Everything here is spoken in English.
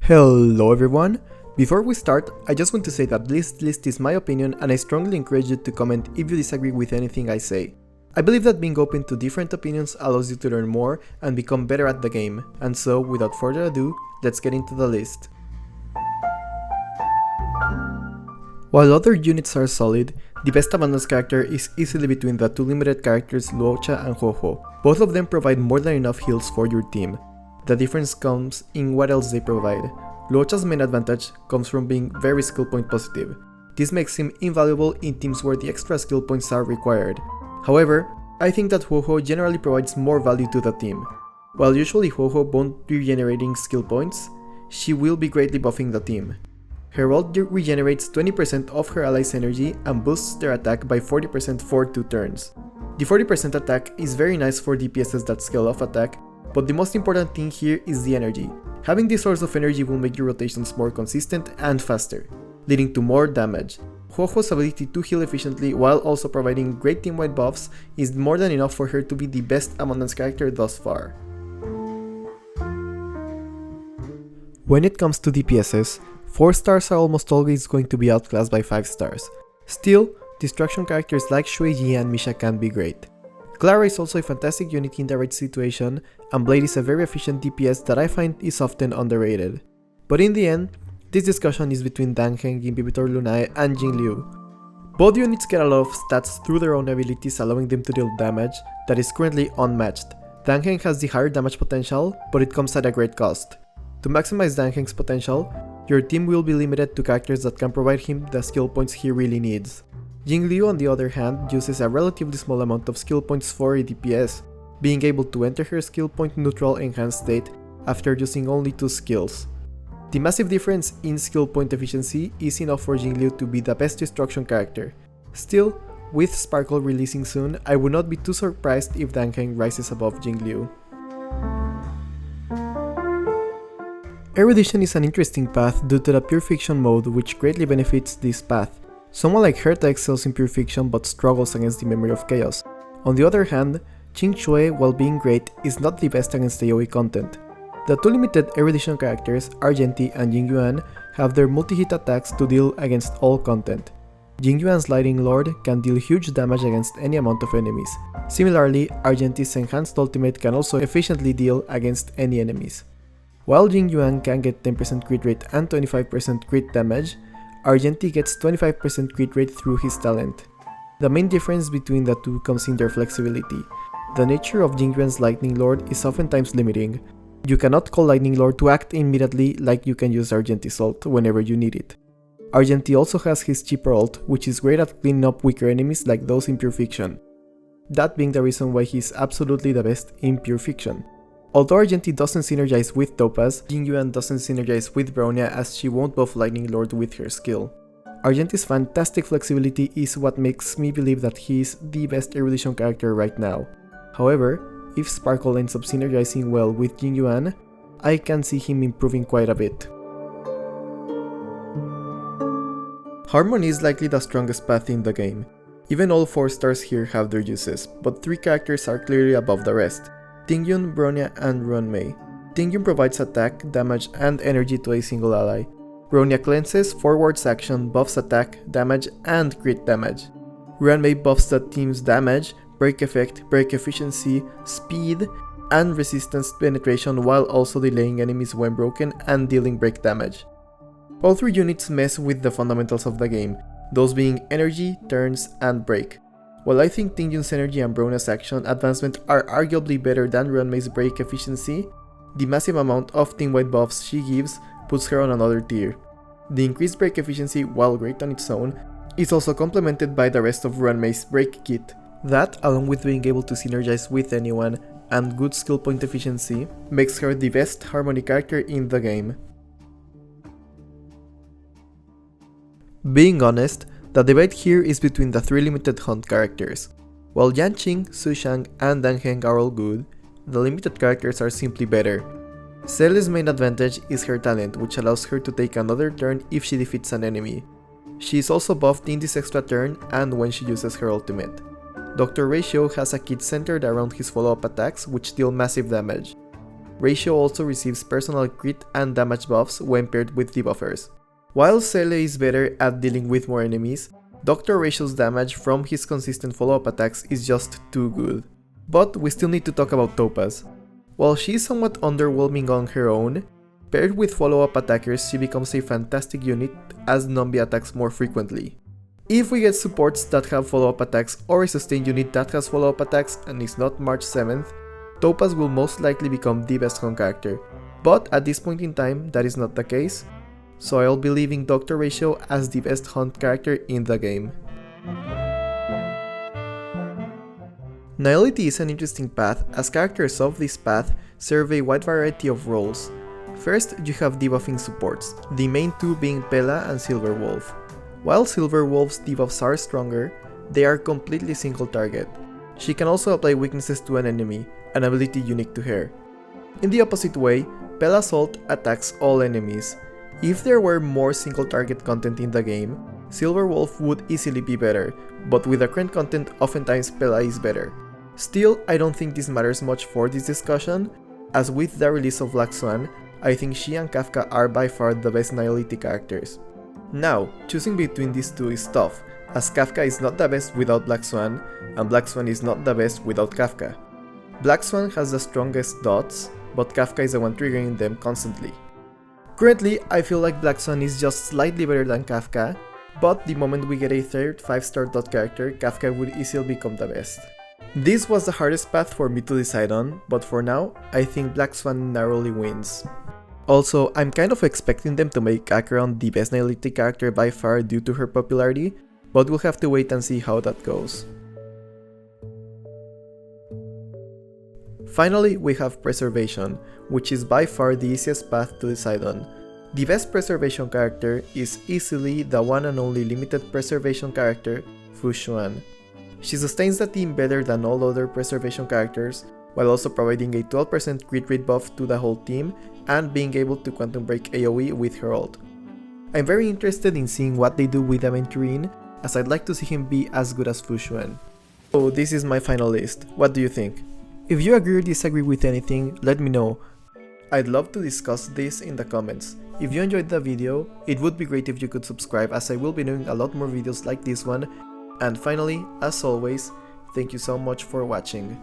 Hello everyone! Before we start, I just want to say that this list is my opinion and I strongly encourage you to comment if you disagree with anything I say. I believe that being open to different opinions allows you to learn more and become better at the game, and so without further ado, let's get into the list. While other units are solid, the best abundance character is easily between the two limited characters Luocha and Ho-Ho. Both of them provide more than enough heals for your team. The difference comes in what else they provide. Luocha's main advantage comes from being very skill point positive. This makes him invaluable in teams where the extra skill points are required. However, I think that Ho-Ho generally provides more value to the team. While usually Ho-Ho won't be regenerating skill points, she will be greatly buffing the team. Her ult regenerates 20% of her allies' energy and boosts their attack by 40% for 2 turns. The 40% attack is very nice for DPSs that scale off attack, but the most important thing here is the energy. Having this source of energy will make your rotations more consistent and faster, leading to more damage. Ho-Ho's ability to heal efficiently while also providing great team-wide buffs is more than enough for her to be the best abundance character thus far. When it comes to DPSs, 4 stars are almost always going to be outclassed by 5 stars. Still, destruction characters like Shueiji and Misha can be great. Clara is also a fantastic unit in the right situation, and Blade is a very efficient DPS that I find is often underrated. But in the end, this discussion is between Dan Heng, Inhibitor Lunai, and Jing Liu. Both units get a lot of stats through their own abilities, allowing them to deal damage that is currently unmatched. Dan Heng has the higher damage potential, but it comes at a great cost. To maximize Dan Heng's potential, your team will be limited to characters that can provide him the skill points he really needs. Jing Liu, on the other hand, uses a relatively small amount of skill points for a DPS, being able to enter her skill point neutral enhanced state after using only 2 skills. The massive difference in skill point efficiency is enough for Jing Liu to be the best destruction character. Still, with Sparkle releasing soon, I would not be too surprised if Dan Heng rises above Jing Liu. Erudition is an interesting path due to the Pure Fiction mode, which greatly benefits this path. Someone like Herta excels in Pure Fiction but struggles against the Memory of Chaos. On the other hand, Qing Shui, while being great, is not the best against AoE content. The two limited Erudition characters, Argenti and Jingyuan, have their multi-hit attacks to deal against all content. Jingyuan's Lightning Lord can deal huge damage against any amount of enemies. Similarly, Argenti's enhanced ultimate can also efficiently deal against any enemies. While Jingyuan can get 10% crit rate and 25% crit damage, Argenti gets 25% crit rate through his talent. The main difference between the two comes in their flexibility. The nature of Jingyuan's Lightning Lord is oftentimes limiting. You cannot call Lightning Lord to act immediately like you can use Argenti's ult whenever you need it. Argenti also has his cheaper ult, which is great at cleaning up weaker enemies like those in Pure Fiction. That being the reason why he's absolutely the best in Pure Fiction. Although Argenti doesn't synergize with Topaz, Jingyuan doesn't synergize with Bronya as she won't buff Lightning Lord with her skill. Argenti's fantastic flexibility is what makes me believe that he is the best Erudition character right now. However, if Sparkle ends up synergizing well with Jingyuan, I can see him improving quite a bit. Harmony is likely the strongest path in the game. Even all 4 stars here have their uses, but 3 characters are clearly above the rest. Tingyun, Bronya, and Ruanmei. Tingyun provides attack, damage, and energy to a single ally. Bronya cleanses, forwards action, buffs attack, damage, and crit damage. Ruanmei buffs the team's damage, break effect, break efficiency, speed, and resistance penetration while also delaying enemies when broken and dealing break damage. All 3 units mess with the fundamentals of the game, those being energy, turns, and break. While I think Tingyun's energy and Bronya's action advancement are arguably better than Ruanmei's break efficiency, the massive amount of team-wide buffs she gives puts her on another tier. The increased break efficiency, while great on its own, is also complemented by the rest of Ruanmei's break kit. That, along with being able to synergize with anyone and good skill point efficiency, makes her the best Harmony character in the game. Being honest, the debate here is between the 3 limited hunt characters. While Yanqing, Sushang, and Dan Heng are all good, the limited characters are simply better. Cele's main advantage is her talent, which allows her to take another turn if she defeats an enemy. She is also buffed in this extra turn and when she uses her ultimate. Dr. Ratio has a kit centered around his follow-up attacks which deal massive damage. Ratio also receives personal crit and damage buffs when paired with debuffers. While Cele is better at dealing with more enemies, Dr. Ratio's damage from his consistent follow-up attacks is just too good. But we still need to talk about Topaz. While she is somewhat underwhelming on her own, paired with follow-up attackers she becomes a fantastic unit as Nombi attacks more frequently. If we get supports that have follow-up attacks or a sustained unit that has follow-up attacks and is not March 7th, Topaz will most likely become the best Honkai character, but at this point in time that is not the case, so I'll be leaving Dr. Ratio as the best hunt character in the game. Nihility is an interesting path as characters of this path serve a wide variety of roles. First, you have debuffing supports, the main two being Pela and Silver Wolf. While Silver Wolf's debuffs are stronger, they are completely single target. She can also apply weaknesses to an enemy, an ability unique to her. In the opposite way, Pela's ult attacks all enemies. If there were more single target content in the game, Silver Wolf would easily be better, but with the current content oftentimes Pela is better. Still, I don't think this matters much for this discussion, as with the release of Black Swan, I think she and Kafka are by far the best Nihility characters. Now, choosing between these two is tough, as Kafka is not the best without Black Swan, and Black Swan is not the best without Kafka. Black Swan has the strongest dots, but Kafka is the one triggering them constantly. Currently, I feel like Black Swan is just slightly better than Kafka, but the moment we get a third 5-star dot character, Kafka would easily become the best. This was the hardest path for me to decide on, but for now, I think Black Swan narrowly wins. Also, I'm kind of expecting them to make Acheron the best Nihility character by far due to her popularity, but we'll have to wait and see how that goes. Finally, we have Preservation, which is by far the easiest path to decide on. The best Preservation character is easily the one and only limited Preservation character, Fu Xuan. She sustains the team better than all other Preservation characters, while also providing a 12% crit rate buff to the whole team and being able to quantum break AoE with her ult. I'm very interested in seeing what they do with Aventurine, as I'd like to see him be as good as Fu Xuan. So this is my final list, what do you think? If you agree or disagree with anything, let me know. I'd love to discuss this in the comments. If you enjoyed the video, it would be great if you could subscribe, as I will be doing a lot more videos like this one. And finally, as always, thank you so much for watching.